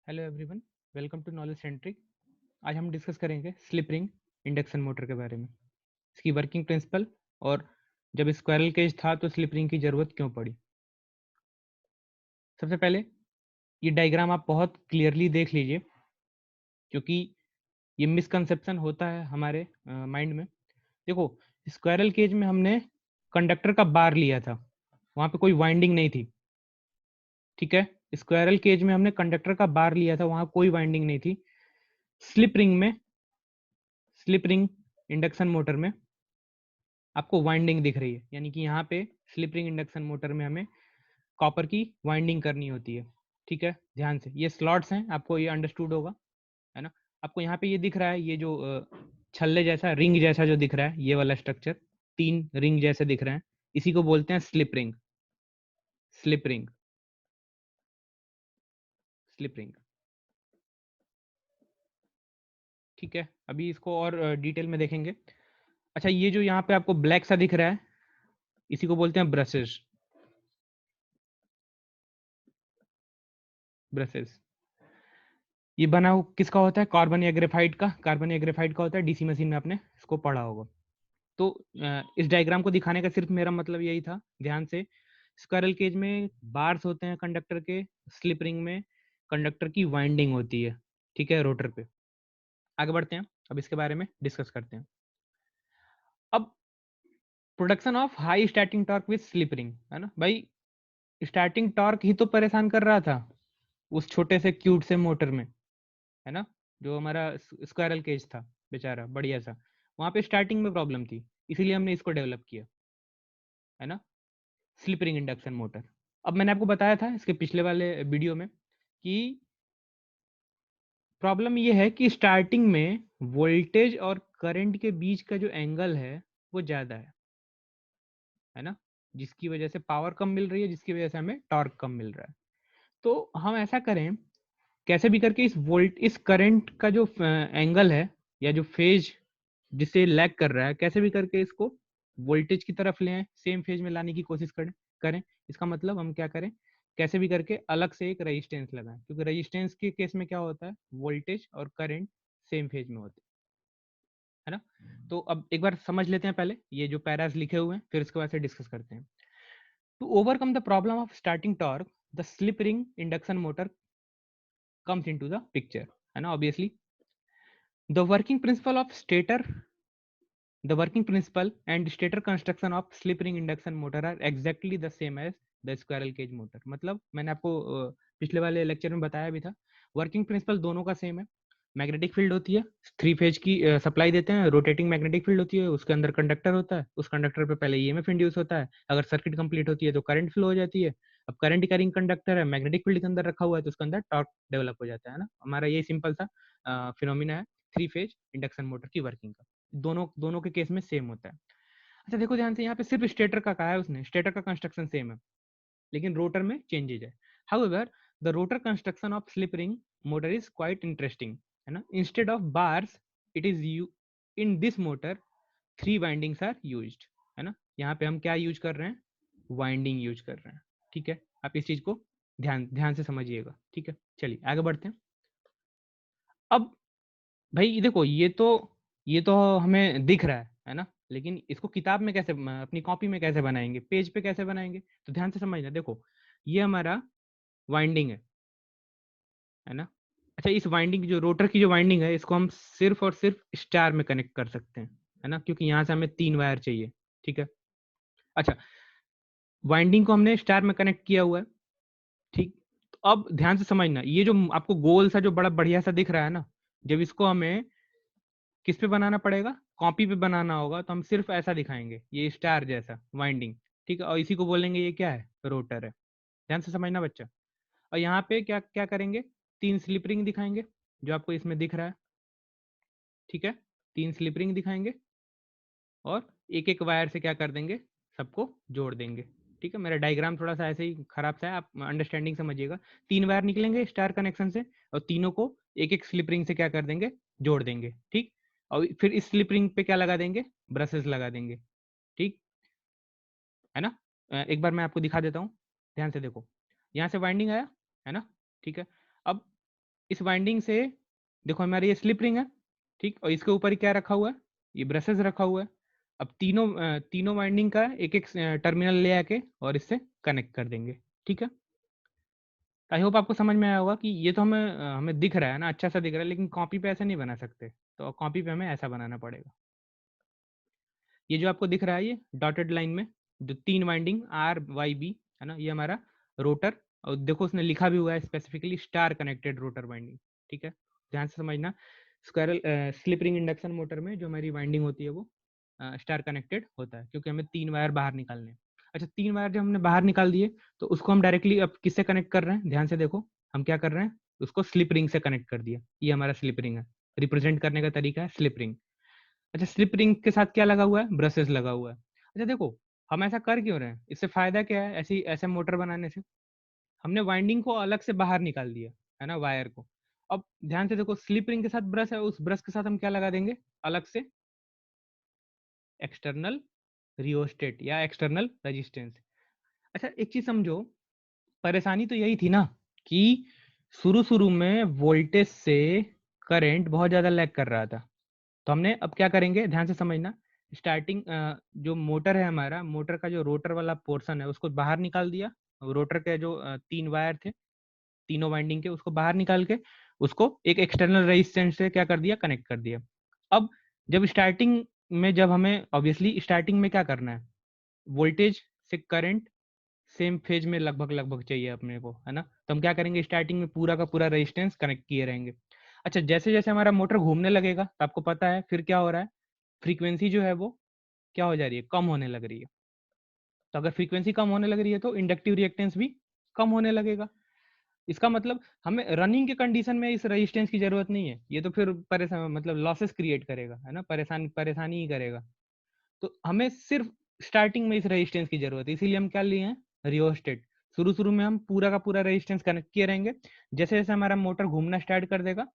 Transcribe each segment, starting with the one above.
Hello everyone, welcome to knowledge centric. आज हम discuss करेंगे स्लिप रिंग इंडक्शन मोटर के बारे में, इसकी वर्किंग प्रिंसिपल और जब स्क्वायरल केज था तो स्लिप रिंग की ज़रूरत क्यों पड़ी। सबसे पहले ये डायग्राम आप बहुत क्लियरली देख लीजिए, क्योंकि ये मिसकंसेप्शन होता है हमारे माइंड में। देखो, स्क्वायरल केज में हमने कंडक्टर का बार लिया था, वहाँ पे कोई वाइंडिंग नहीं थी। ठीक है, स्क्वायरल केज में हमने कंडक्टर का बार लिया था, वहाँ कोई वाइंडिंग नहीं थी। स्लिप रिंग इंडक्शन मोटर में आपको वाइंडिंग दिख रही है, यानी कि यहाँ pay slip ring induction motor में हमें कॉपर की वाइंडिंग करनी होती है। ठीक है, ध्यान से, ये स्लॉट्स हैं, आपको ये अंडरस्टूड होगा, है ना। आपको यहाँ पे ये दिख रहा है, ये जो छल्ले जैसा रिंग जैसा जो दिख रहा है, ये वाला स्ट्रक्चर, 3 रिंग जैसे दिख रहे हैं, इसी को बोलते हैं slip ring. Slip ring, slip ring. ठीक है, अभी इसको और डिटेल में देखेंगे। अच्छा, ये जो यहाँ पे आपको ब्लैक सा दिख रहा है, इसी को बोलते हैं ब्रशेस। ब्रशेस, ये बना किसका होता है? कार्बन या ग्रेफाइट का। कार्बन या ग्रेफाइट का होता है, डीसी मशीन में आपने इसको पढ़ा होगा। तो इस डायग्राम को दिखाने का सिर्फ मेरा मतलब यही था, ध्यान से। स्क्वायरल केज में बार्स होते हैं कंडक्टर के, स्लिप रिंग में कंडक्टर की वाइंडिंग होती है। ठीक है, रोटर पे। आगे बढ़ते हैं, अब इसके बारे में डिस्कस करते हैं। अब production of high starting torque with slip ring, है ना भाई। स्टार्टिंग टॉर्क ही तो परेशान कर रहा था उस छोटे से क्यूट से मोटर में, है ना। जो हमारा स्क्वायरल केज था बेचारा बढ़िया सा, वहाँ पे स्टार्टिंग में प्रॉब्लम थी, इसीलिए हमने इसको डेवलप किया, है ना, स्लिप रिंग इंडक्शन मोटर। अब मैंने आपको बताया था इसके पिछले वाले वीडियो में कि प्रॉब्लम ये है कि स्टार्टिंग में वोल्टेज और करंट के बीच का जो एंगल है वो ज़्यादा है ना, जिसकी वजह से पावर कम मिल रही है, जिसकी वजह से हमें टॉर्क कम मिल रहा है। तो हम ऐसा करें, कैसे भी करके इस करंट का जो एंगल है या जो फेज जिससे लैग कर रहा है, कैसे भी करके इसको वोल्टेज की तरफ ले आए, सेम फेज में लाने की कोशिश करें। इसका मतलब हम क्या करें, कैसे भी करके अलग से एक रेजिस्टेंस लगाएं, क्योंकि रेजिस्टेंस के केस में क्या होता है, वोल्टेज और करंट सेम फेज में होते हैं, है ना। तो अब एक बार समझ लेते हैं पहले ये जो पैरास लिखे हुए हैं, फिर इसके बाद से डिस्कस करते हैं। To overcome the problem of starting torque, the slip ring induction motor comes into the picture, है ना, obviously. The working principle of stator, the working principle and stator construction of slip ring induction motor are exactly the same as the squirrel cage motor. मतलब मैंने आपको पिछले वाले lecture में बताया भी था, वर्किंग प्रिंसिपल दोनों का सेम है। मैग्नेटिक फील्ड होती है, 3 फेज की सप्लाई देते हैं, रोटेटिंग मैग्नेटिक फील्ड होती है, उसके अंदर कंडक्टर होता है, उस कंडक्टर पे पहले ईएमएफ इंड्यूस होता है, अगर सर्किट कंप्लीट होती है तो करंट फ्लो हो जाती है। अब करंट कैरिंग कंडक्टर है, मैग्नेटिक फील्ड के अंदर रखा हुआ है, तो उसके अंदर टॉर्क डेवलप हो जाता है ना। हमारा ये सिंपल सा फिनोमिना है 3 फेज इंडक्शन मोटर की वर्किंग का। दोनों दोनों के केस में सेम होता है। अच्छा देखो ध्यान से, यहाँ पे सिर्फ स्टेटर का कहा है उसने, स्टेटर का कंस्ट्रक्शन सेम है, लेकिन रोटर में चेंजेज है। However the rotor construction of slip ring motor is quite interesting, है ना। Instead of bars, it is you in this motor 3 windings are used, है ना। यहाँ पे हम क्या यूज कर रहे हैं, वाइंडिंग यूज कर रहे हैं। ठीक है, आप इस चीज को ध्यान ध्यान से समझिएगा। ठीक है, चलिए आगे बढ़ते हैं। अब भाई ये देखो, ये तो हमें दिख रहा है ना, लेकिन इसको किताब में कैसे, अपनी कॉपी में कैसे बनाएंगे, पेज पे कैसे बनाएंगे, तो ध्यान से समझना। देखो, ये हमारा वाइंडिंग है ना। अच्छा, इस वाइंडिंग जो रोटर की जो वाइंडिंग है, इसको हम सिर्फ और सिर्फ स्टार में कनेक्ट कर सकते हैं, है ना, क्योंकि यहाँ से हमें 3 वायर चाहिए। ठीक है, अच्छा, वाइंडिंग को हमने स्टार में कनेक्ट किया हुआ है। ठीक, तो अब ध्यान से समझना, ये जो आपको गोल सा जो बड़ा बढ़िया सा दिख रहा है ना, जब इसको हमें किस पे बनाना पड़ेगा, कॉपी पे बनाना होगा, तो हम सिर्फ ऐसा दिखाएंगे, ये स्टार जैसा वाइंडिंग। ठीक है, और इसी को बोलेंगे ये क्या है, रोटर है। ध्यान से समझना बच्चा। और यहाँ पे क्या क्या करेंगे, 3 स्लिप रिंग दिखाएंगे, जो आपको इसमें दिख रहा है। ठीक है, 3 स्लिप रिंग दिखाएंगे और एक एक वायर से क्या कर देंगे, सबको जोड़ देंगे। ठीक है, मेरा डायग्राम थोड़ा सा ऐसे ही खराब सा है, आप अंडरस्टैंडिंग समझिएगा। 3 वायर निकलेंगे स्टार कनेक्शन से, और तीनों को एक एक स्लिप रिंग से क्या कर देंगे, जोड़ देंगे। ठीक, और फिर इस स्लिप रिंग पे क्या लगा देंगे, ब्रशेस लगा देंगे। ठीक है ना। एक बार मैं आपको दिखा देता हूँ, ध्यान से देखो, यहाँ से वाइंडिंग आया, है ना। ठीक है, अब इस वाइंडिंग से देखो हमारी ये स्लिप रिंग है, ठीक, और इसके ऊपर ही क्या रखा हुआ है, ये ब्रशेस रखा हुआ है। अब तीनों वाइंडिंग का एक एक टर्मिनल ले आके और इससे कनेक्ट कर देंगे, ठीक है। आई होप आपको समझ में आया होगा कि ये तो हमें दिख रहा है ना, अच्छा सा दिख रहा है, लेकिन कॉपी पे ऐसे नहीं बना सकते, तो कॉपी पे हमें ऐसा बनाना पड़ेगा। ये जो आपको दिख रहा है ये डॉटेड लाइन में जो 3 वाइंडिंग RYB है ना, ये हमारा रोटर, और देखो उसने लिखा भी हुआ है specifically star connected rotor winding, ठीक है, ध्यान से समझना। Squirrel slip ring induction motor में जो हमारी वाइंडिंग होती है वो स्टार कनेक्टेड होता है, क्योंकि हमें 3 वायर बाहर निकालने हैं। अच्छा, 3 वायर जब हमने बाहर निकाल दिए तो उसको हम डायरेक्टली अब किससे कनेक्ट कर रहे हैं, ध्यान से देखो हम क्या कर रहे हैं, उसको स्लिप रिंग से कनेक्ट कर दिया। ये हमारा स्लिप रिंग है, रिप्रेजेंट करने का तरीका है स्लिप रिंग। अच्छा, स्लिप रिंग के साथ क्या लगा हुआ है, ब्रशेस लगा हुआ है। अच्छा देखो, हम ऐसा कर क्यों रहे हैं, इससे फायदा क्या है, ऐसी ऐसे मोटर बनाने से हमने वाइंडिंग को अलग से बाहर निकाल दिया है ना, वायर को। अब ध्यान से देखो, स्लिप रिंग के साथ ब्रश है, उस ब्रश के साथ हम क्या लगा देंगे अलग से, एक्सटर्नल रियोस्टेट या एक्सटर्नल रेजिस्टेंस। अच्छा एक चीज समझो, परेशानी तो यही थी ना कि शुरू शुरू में वोल्टेज से करंट बहुत ज्यादा लैग कर रहा था। तो हमने अब क्या करेंगे, ध्यान से समझना। स्टार्टिंग जो मोटर है हमारा, मोटर का जो रोटर वाला पोर्शन है उसको बाहर निकाल दिया। रोटर के जो 3 वायर थे, तीनों वाइंडिंग के, उसको बाहर निकाल के उसको एक एक्सटर्नल रेजिस्टेंस से क्या कर दिया, कनेक्ट कर दिया। अब जब स्टार्टिंग में, जब हमें ऑब्वियसली स्टार्टिंग में क्या करना है, वोल्टेज से करंट सेम फेज में लगभग लगभग चाहिए अपने को, है ना। तो हम क्या करेंगे, स्टार्टिंग में पूरा का पूरा रेजिस्टेंस कनेक्ट किए रहेंगे। अच्छा, जैसे जैसे हमारा मोटर घूमने लगेगा तो आपको पता है फिर क्या हो रहा है, फ्रीक्वेंसी जो है वो क्या हो जा रही है, कम होने लग रही है। तो अगर फ्रीक्वेंसी कम होने लग रही है तो इंडक्टिव रिएक्टेंस भी कम होने लगेगा। इसका मतलब हमें रनिंग के कंडीशन में इस रेजिस्टेंस की जरूरत नहीं है, ये तो फिर परेशान, मतलब लॉसेस क्रिएट करेगा, है ना, परेशानी ही करेगा। तो हमें सिर्फ स्टार्टिंग में इस रेजिस्टेंस की जरूरत है, इसीलिए हम क्या लिए हैं, रियोस्टेट। शुरू शुरू में हम पूरा का पूरा रेजिस्टेंस कनेक्ट किए रहेंगे। जैसे जैसे हमारा मोटर घूमना स्टार्ट कर देगा,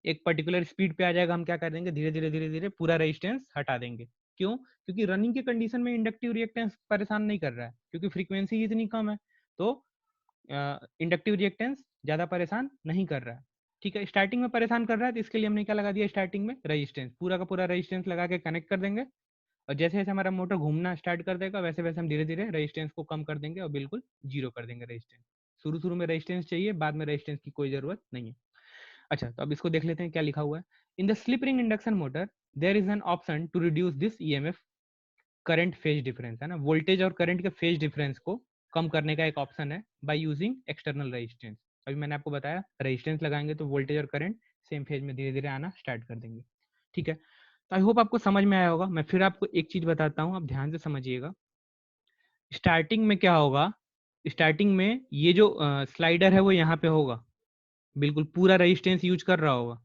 एक पर्टिकुलर स्पीड पे आ जाएगा, हम क्या कर देंगे, धीरे धीरे धीरे धीरे पूरा रेजिस्टेंस हटा देंगे। क्यों? क्योंकि रनिंग के कंडीशन में इंडक्टिव रिएक्टेंस परेशान नहीं कर रहा है, क्योंकि फ्रीक्वेंसी इतनी कम है। तो इंडक्टिव रिएक्टेंस ज्यादा परेशान नहीं कर रहा है, ठीक है। स्टार्टिंग में परेशान कर रहा है तो इसके लिए हमने क्या लगा दिया, स्टार्टिंग में रेजिस्टेंस, पूरा का पूरा रेजिस्टेंस लगा के कनेक्ट कर देंगे। और जैसे जैसे हमारा मोटर घूमना स्टार्ट कर देगा वैसे वैसे हम धीरे धीरे रेजिस्टेंस को कम कर देंगे और बिल्कुल जीरो कर देंगे रेजिस्टेंस। शुरू शुरू में रेजिस्टेंस चाहिए, बाद में रेजिस्टेंस की कोई जरूरत नहीं है। अच्छा, तो अब इसको देख लेते हैं क्या लिखा हुआ है। In the slip ring induction motor there is an option to reduce this EMF current phase difference, है ना, वोल्टेज और करंट के फेज डिफरेंस को कम करने का एक ऑप्शन है बाय यूजिंग एक्सटर्नल रेजिस्टेंस। अभी मैंने आपको बताया रेजिस्टेंस लगाएंगे तो वोल्टेज और करंट सेम फेज में धीरे धीरे आना स्टार्ट कर देंगे, ठीक है। तो आई होप आपको समझ में आया होगा। मैं फिर आपको एक चीज बताता हूँ, आप ध्यान से समझिएगा। स्टार्टिंग में क्या होगा, स्टार्टिंग में ये जो स्लाइडर है वो यहाँ पे होगा, बिल्कुल पूरा रेजिस्टेंस यूज कर रहा होगा।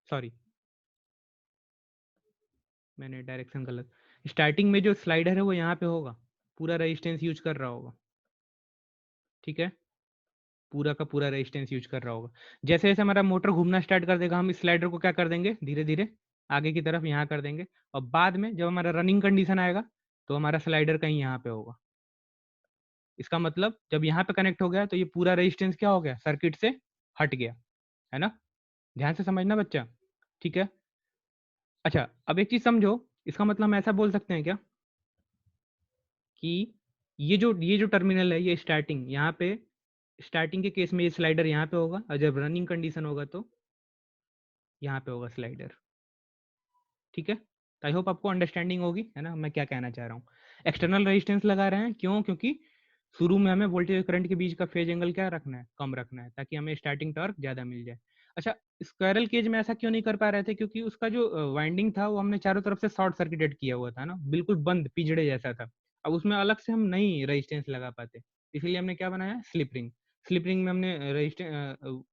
सॉरी, मैंने डायरेक्शन गलत। स्टार्टिंग में जो स्लाइडर है वो यहाँ पे होगा, पूरा रेजिस्टेंस यूज कर रहा होगा, ठीक है, पूरा का पूरा रेजिस्टेंस यूज कर रहा होगा। जैसे जैसे हमारा मोटर घूमना स्टार्ट कर देगा, हम इस स्लाइडर को क्या कर देंगे, धीरे धीरे आगे की तरफ यहाँ कर देंगे। और बाद में जब हमारा रनिंग कंडीशन आएगा तो हमारा स्लाइडर कहीं यहाँ पे होगा। इसका मतलब जब यहाँ पे कनेक्ट हो गया तो ये पूरा रेजिस्टेंस क्या हो गया, सर्किट से हट गया, है ना। ध्यान से समझना बच्चा, ठीक है। अच्छा, अब एक चीज समझो, इसका मतलब हम ऐसा बोल सकते हैं क्या कि ये जो टर्मिनल है, ये स्टार्टिंग, यहाँ पे स्टार्टिंग के केस में ये स्लाइडर यहाँ पे होगा, और जब रनिंग कंडीशन होगा तो यहाँ पे होगा स्लाइडर, ठीक है। तो आई होप आपको अंडरस्टैंडिंग होगी, है ना, मैं क्या कहना चाह रहा हूँ। एक्सटर्नल रेजिस्टेंस लगा रहे हैं क्यों, क्योंकि शुरू में हमें वोल्टेज और करंट के बीच का फेज एंगल क्या रखना है, कम रखना है, ताकि हमें स्टार्टिंग टॉर्क ज्यादा मिल जाए। अच्छा, स्क्वायरल केज में ऐसा क्यों नहीं कर पा रहे थे, क्योंकि उसका जो वाइंडिंग था वो हमने चारों तरफ से शॉर्ट सर्किटेड किया हुआ था ना, बिल्कुल बंद पिंजड़े जैसा था। अब उसमें अलग से हम नहीं रेजिस्टेंस लगा पाते, इसलिए हमने क्या बनाया, स्लिप रिंग। स्लिप रिंग में हमने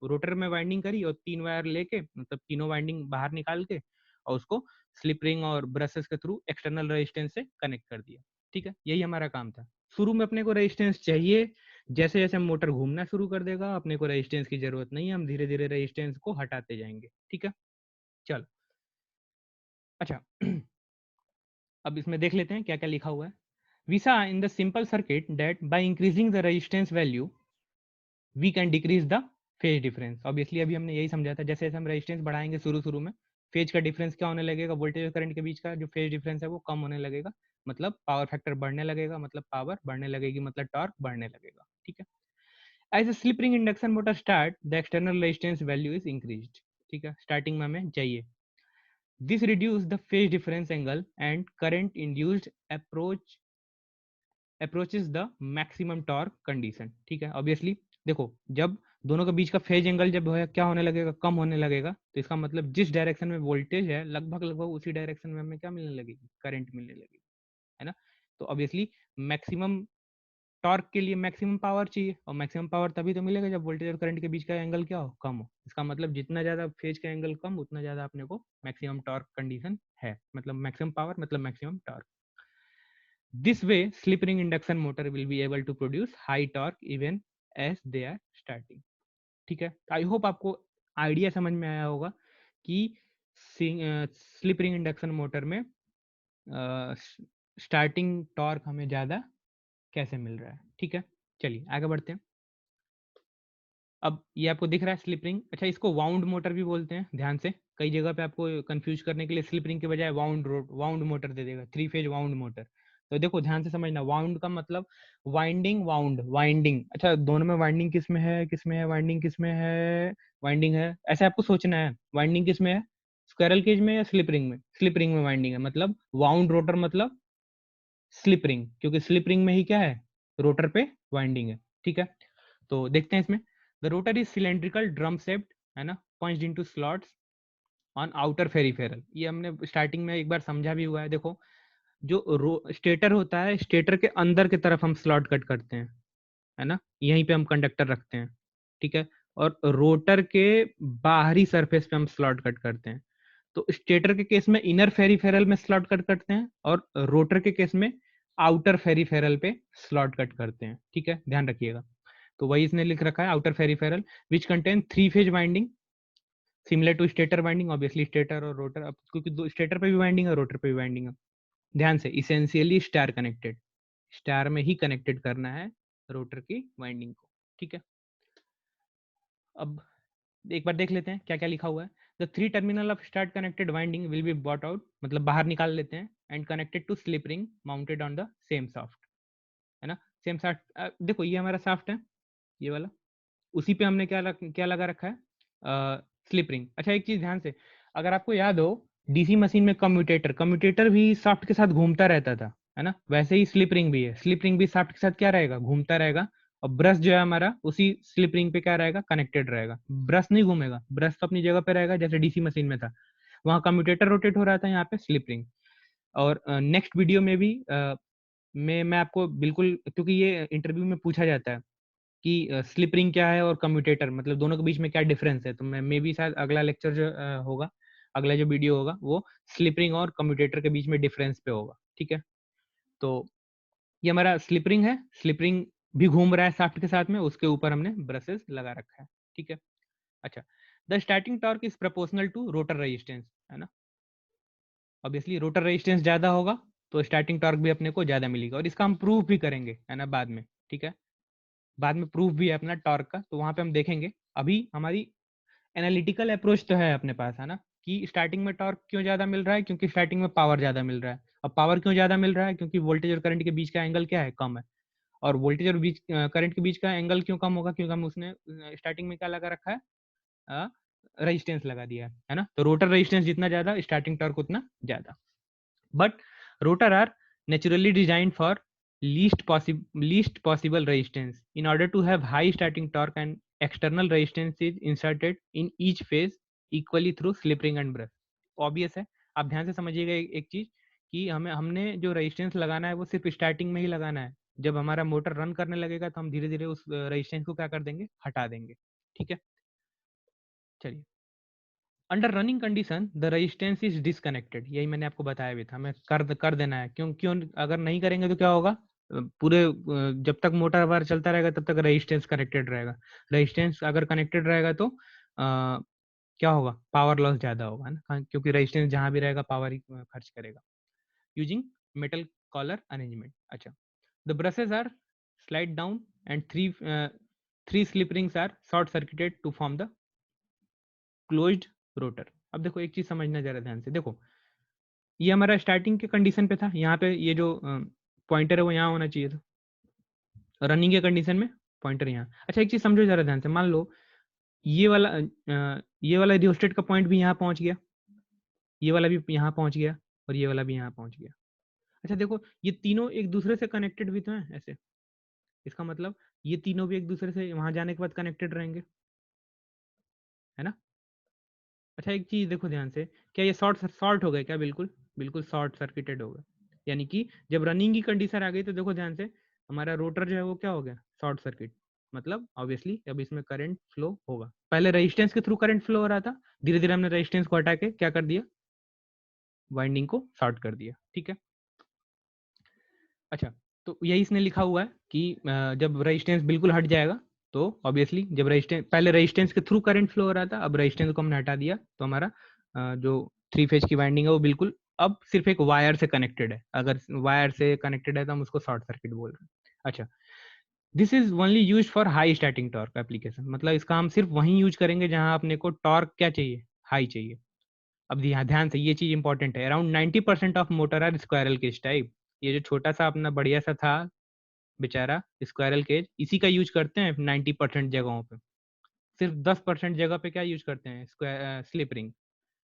रोटर में वाइंडिंग करी और 3 वायर लेके, मतलब तीनों वाइंडिंग बाहर निकाल के, और उसको स्लिप रिंग और ब्रशेस के थ्रू एक्सटर्नल रेजिस्टेंस से कनेक्ट कर दिया, ठीक है। यही हमारा काम था। शुरू में अपने को रेजिस्टेंस चाहिए, जैसे जैसे मोटर घूमना शुरू कर देगा अपने को रेजिस्टेंस की जरूरत नहीं है, हम धीरे धीरे रेजिस्टेंस को हटाते जाएंगे, ठीक है। चलो, अच्छा अब इसमें देख लेते हैं क्या क्या लिखा हुआ है। We saw in the simple circuit that by increasing the resistance value we can decrease the phase difference, obviously अभी हमने यही समझा था, जैसे जैसे हम रेजिस्टेंस बढ़ाएंगे शुरू में, फेज का डिफरेंस क्या होने लगेगा, वोल्टेज और करंट के बीच का जो फेज डिफरेंस है वो कम होने लगेगा, मतलब पावर फैक्टर बढ़ने लगेगा, मतलब पावर बढ़ने लगेगी, मतलब टॉर्क बढ़ने लगेगा, ठीक है। As a slip ring induction motor start, the external resistance value is increased, ठीक है, स्टार्टिंग में हमें चाहिए। This reduce the phase difference angle and current induced approaches the maximum torque condition, ठीक है। ऑब्वियसली देखो, जब दोनों के बीच का फेज एंगल जब है क्या होने लगेगा, कम होने लगेगा, तो इसका मतलब जिस डायरेक्शन में वोल्टेज है लगभग लगभग उसी डायरेक्शन में हमें क्या मिलने लगेगी, करंट मिलने लगेगी, है ना। तो ऑब्वियसली मैक्सिमम टॉर्क के लिए मैक्सिमम पावर चाहिए, और मैक्सिमम पावर तभी तो मिलेगा जब वोल्टेज और करंट के बीच का एंगल क्या हो, कम हो। इसका मतलब जितना ज्यादा फेज का एंगल कम, उतना ज्यादा अपने को मैक्सिमम टॉर्क कंडीशन है, मतलब मैक्सिमम पावर मतलब maximum torque. This way, slip ring induction motor will be able to produce high torque even as they are starting. ठीक है, आई होप आपको आइडिया समझ में आया होगा कि स्लिप रिंग इंडक्शन मोटर में स्टार्टिंग टॉर्क हमें ज़्यादा कैसे मिल रहा है, ठीक है। चलिए आगे बढ़ते हैं। अब ये आपको दिख रहा है स्लिप रिंग, अच्छा इसको वाउंड मोटर भी बोलते हैं, ध्यान से, कई जगह पे आपको कंफ्यूज करने के लिए स्लिप रिंग के बजाय वाउंड मोटर दे देगा, 3 फेज वाउंड मोटर। तो देखो ध्यान से समझना, वाउंड का मतलब वाइंडिंग, वाउंड वाइंडिंग, अच्छा दोनों में वाइंडिंग किस में है, किस में है वाइंडिंग, किस में है वाइंडिंग है, ऐसे आपको सोचना है वाइंडिंग किस में है, स्क्वायरल केज में या स्लिप रिंग में, स्लिप रिंग में वाइंडिंग है, मतलब वाउंड रोटर मतलब स्लिप रिंग, क्योंकि स्लिप रिंग में ही क्या है, रोटर पे वाइंडिंग है, ठीक है। तो देखते हैं इसमें, the rotor is cylindrical drum shaped, है ना, पॉइंट्ड इनटू स्लॉट्स ऑन आउटर फेरिफेरल, ये हमने स्टार्टिंग में एक बार समझा भी हुआ है। देखो जो स्टेटर होता है, स्टेटर के अंदर की तरफ हम स्लॉट कट करते हैं, है ना, यहीं पे हम कंडक्टर रखते हैं, ठीक है, और रोटर के बाहरी सरफेस पे हम स्लॉट कट करते हैं। तो स्टेटर के केस में इनर फेरिफेरल में स्लॉट कट करते हैं, और रोटर के केस में आउटर फेरिफेरल पे स्लॉट कट करते हैं, ठीक है, ध्यान रखिएगा। तो वही इसने लिख रखा है, outer peripheral which contain 3 phase winding similar to stator winding, obviously stator और रोटर, अब क्योंकि दो स्टेटर पे भी वाइंडिंग है, रोटर पे भी वाइंडिंग है, ध्यान से, इसेंशियली स्टार कनेक्टेड, स्टार में ही कनेक्टेड करना है रोटर की वाइंडिंग को, ठीक है। अब एक बार देख लेते हैं क्या क्या लिखा हुआ है। The 3 terminal of start connected winding will be brought out, मतलब बाहर निकाल लेते हैं, and connected to slip ring mounted on the same shaft, है ना, सेम शाफ्ट। देखो ये हमारा शाफ्ट है, ये वाला, उसी पे हमने क्या लगा रखा है, स्लिप रिंग। अच्छा एक चीज ध्यान से, अगर आपको याद हो, डीसी मशीन में कम्यूटेटर कम्यूटेटर भी शाफ्ट के साथ घूमता रहता था, है ना, वैसे ही स्लिप रिंग भी है, स्लिप रिंग भी शाफ्ट के साथ क्या रहेगा, घूमता रहेगा, और ब्रश जो है हमारा उसी स्लिप रिंग पे क्या रहेगा, कनेक्टेड रहेगा, ब्रश नहीं घूमेगा, ब्रश तो अपनी जगह पे रहेगा जैसे डीसी मशीन में था, वहाँ कम्यूटेटर रोटेट हो रहा था, यहाँ पे स्लिप रिंग। और नेक्स्ट वीडियो में भी मैं आपको बिल्कुल, क्योंकि ये इंटरव्यू में पूछा जाता है कि स्लिप रिंग क्या है और कम्यूटेटर, मतलब दोनों के बीच में क्या डिफरेंस है, तो मैं मे भी शायद अगला लेक्चर जो होगा, अगला जो वीडियो होगा वो स्लिप रिंग और कम्यूटेटर के बीच में डिफरेंस पे होगा, ठीक है। तो ये हमारा स्लिप रिंग है, स्लिप रिंग भी घूम रहा है शाफ्ट के साथ में, उसके ऊपर हमने ब्रशेस लगा रखा है, ठीक है। अच्छा, the starting torque is proportional to rotor resistance, है ना, ऑब्वियसली रोटर रेजिस्टेंस ज्यादा होगा तो स्टार्टिंग टॉर्क भी अपने को ज्यादा मिलेगा, और इसका हम प्रूफ भी करेंगे, है ना, बाद में, ठीक है, बाद में प्रूफ भी है अपना टॉर्क का, तो वहां पे हम देखेंगे। अभी हमारी एनालिटिकल अप्रोच तो है अपने पास, है ना, कि स्टार्टिंग में टॉर्क क्यों ज्यादा मिल रहा है, क्योंकि स्टार्टिंग में पावर ज्यादा मिल रहा है, और पावर क्यों ज्यादा मिल रहा है, क्योंकि वोल्टेज और करंट के बीच का एंगल क्या है, कम है, और वोल्टेज और करंट के बीच का एंगल क्यों कम होगा, क्योंकि हम उसने स्टार्टिंग में क्या लगा रखा है, रेजिस्टेंस लगा दिया है ना, तो रोटर रेजिस्टेंस जितना ज्यादा स्टार्टिंग टॉर्क उतना ज्यादा। But rotor are naturally designed for least possible resistance. In order to have high starting torque, and external resistance is inserted in each phase equally through slip ring and brush. Obvious है, आप ध्यान से समझिएगा एक चीज, कि हमने जो रेजिस्टेंस लगाना है वो सिर्फ स्टार्टिंग में ही लगाना है, जब हमारा मोटर रन करने लगेगा तो हम धीरे धीरे उस रेजिस्टेंस को क्या कर देंगे, हटा देंगे, ठीक है। चलिए, under running condition the resistance is disconnected, यही मैंने आपको बताया भी था, हमें कर देना है, क्यों क्यों, अगर नहीं करेंगे तो क्या होगा, पूरे जब तक मोटर बार चलता रहेगा तब तक रेजिस्टेंस कनेक्टेड रहेगा, रेजिस्टेंस अगर कनेक्टेड रहेगा तो क्या होगा, पावर लॉस ज्यादा होगा, है ना, क्योंकि रेजिस्टेंस जहां भी रहेगा पावर ही खर्च करेगा। यूजिंग मेटल कॉलर अरेंजमेंट, अच्छा, the brushes are slide down and 3 3 slip rings are short circuited to form the closed rotor. अब देखो एक चीज समझना जरा ध्यान से, देखो ये हमारा स्टार्टिंग के कंडीशन पे था, यहाँ पे ये जो पॉइंटर है वो यहाँ होना चाहिए था, रनिंग के कंडीशन में पॉइंटर यहाँ। अच्छा एक चीज समझो जरा ध्यान से, मान लो ये वाला रियोस्टेट का पॉइंट भी यहाँ पहुंच गया, ये वाला भी यहाँ पहुंच गया, और ये वाला भी यहाँ पहुंच गया। अच्छा देखो ये तीनों एक दूसरे से कनेक्टेड भी तो हैं ऐसे, इसका मतलब ये तीनों भी एक दूसरे से वहां जाने के बाद कनेक्टेड रहेंगे, है ना। अच्छा एक चीज देखो ध्यान से, क्या ये शॉर्ट हो गए क्या? बिल्कुल बिल्कुल शॉर्ट सर्किटेड हो गए, यानी कि जब रनिंग की कंडीशन आ गई तो देखो ध्यान से हमारा रोटर जो है वो क्या हो गया? Short circuit. मतलब ऑब्वियसली अब इसमें करंट फ्लो होगा, पहले रेजिस्टेंस के थ्रू करंट फ्लो हो रहा था, धीरे धीरे हमने रेजिस्टेंस को हटा के क्या कर दिया? वाइंडिंग को शॉर्ट कर दिया, ठीक है। अच्छा तो यही इसने लिखा हुआ है कि जब रेजिस्टेंस बिल्कुल हट जाएगा तो ऑब्वियसली जब रेजिस्टेंस, पहले रेजिस्टेंस के थ्रू करंट फ्लो हो रहा था, अब रेजिस्टेंस को हमने हटा दिया तो हमारा जो 3 फेज की वाइंडिंग है वो बिल्कुल अब सिर्फ एक वायर से कनेक्टेड है। अगर वायर से कनेक्टेड है तो हम उसको शॉर्ट सर्किट बोल रहे हैं। अच्छा this is only use for high starting torque application, मतलब इसका हम सिर्फ वहीं यूज करेंगे जहां अपने को टॉर्क क्या चाहिए? हाई चाहिए। अब ध्यान ध्यान से ये चीज इंपॉर्टेंट है, around 90% of motor are squirrel cage type. ये जो छोटा सा अपना बढ़िया सा था बेचारा स्क्वायरल केज, इसी का यूज करते हैं 90% जगहों पे। सिर्फ 10% जगह पे क्या यूज करते हैं? Slip ring.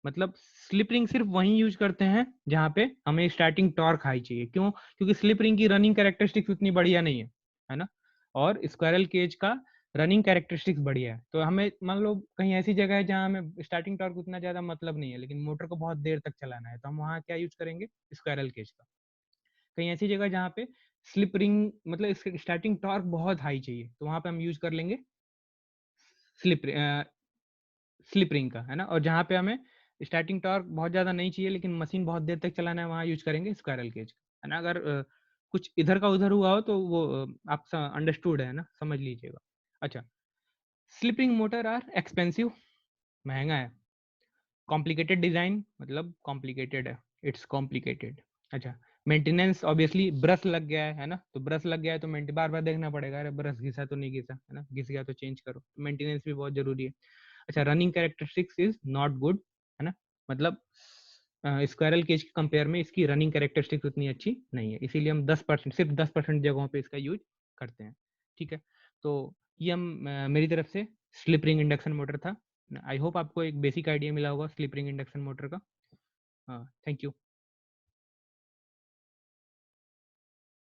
मतलब स्लिप रिंग सिर्फ वहीं यूज करते हैं जहाँ पे हमें स्टार्टिंग टॉर्क हाई चाहिए। क्यों? क्योंकि स्लिप रिंग की रनिंग कैरेक्टरिस्टिक्स उतनी बढ़िया नहीं है ना, और स्क्वायरल केज का रनिंग कैरेक्टरिस्टिक्स बढ़िया है। तो हमें मान लो कहीं ऐसी जगह है जहाँ हमें स्टार्टिंग टॉर्क उतना ज्यादा मतलब नहीं है, लेकिन मोटर को बहुत देर तक चलाना है, तो हम वहाँ क्या यूज करेंगे? स्क्वायरल केज का। कहीं ऐसी जगह जहाँ पे स्लिप रिंग मतलब स्टार्टिंग टॉर्क बहुत हाई चाहिए, तो वहां पे हम यूज कर लेंगे स्लिप स्लिप रिंग का, है ना। और जहाँ पे हमें स्टार्टिंग टॉर्क बहुत ज़्यादा नहीं चाहिए लेकिन मशीन बहुत देर तक चलाना है, वहाँ यूज करेंगे स्क्वायरल केज का, है ना। अगर कुछ इधर का उधर हुआ हो तो वो आप अंडरस्टूड है ना, समझ लीजिएगा। अच्छा slip ring motor are expensive, महंगा है। कॉम्प्लिकेटेड डिजाइन, मतलब कॉम्प्लिकेटेड है, इट्स कॉम्प्लिकेटेड। अच्छा मेंटेनेंस ऑब्वियसली ब्रश लग गया है ना, तो ब्रश लग गया है तो बार बार देखना पड़ेगा, अरे ब्रश घिसा तो नहीं घिसा, है ना, घिस गया तो चेंज करो, मेंटेनेंस भी बहुत जरूरी है। अच्छा running characteristics is not good, है ना, मतलब स्क्वायरल केज के कंपेयर में इसकी रनिंग कैरेक्टरिस्टिक्स उतनी अच्छी नहीं है, इसीलिए हम 10% सिर्फ 10% जगहों पे इसका यूज करते हैं, ठीक है। तो ये हम मेरी तरफ से स्लिप रिंग इंडक्शन मोटर था। आई होप आपको एक बेसिक आइडिया मिला होगा स्लिप रिंग इंडक्शन मोटर का। Thank you.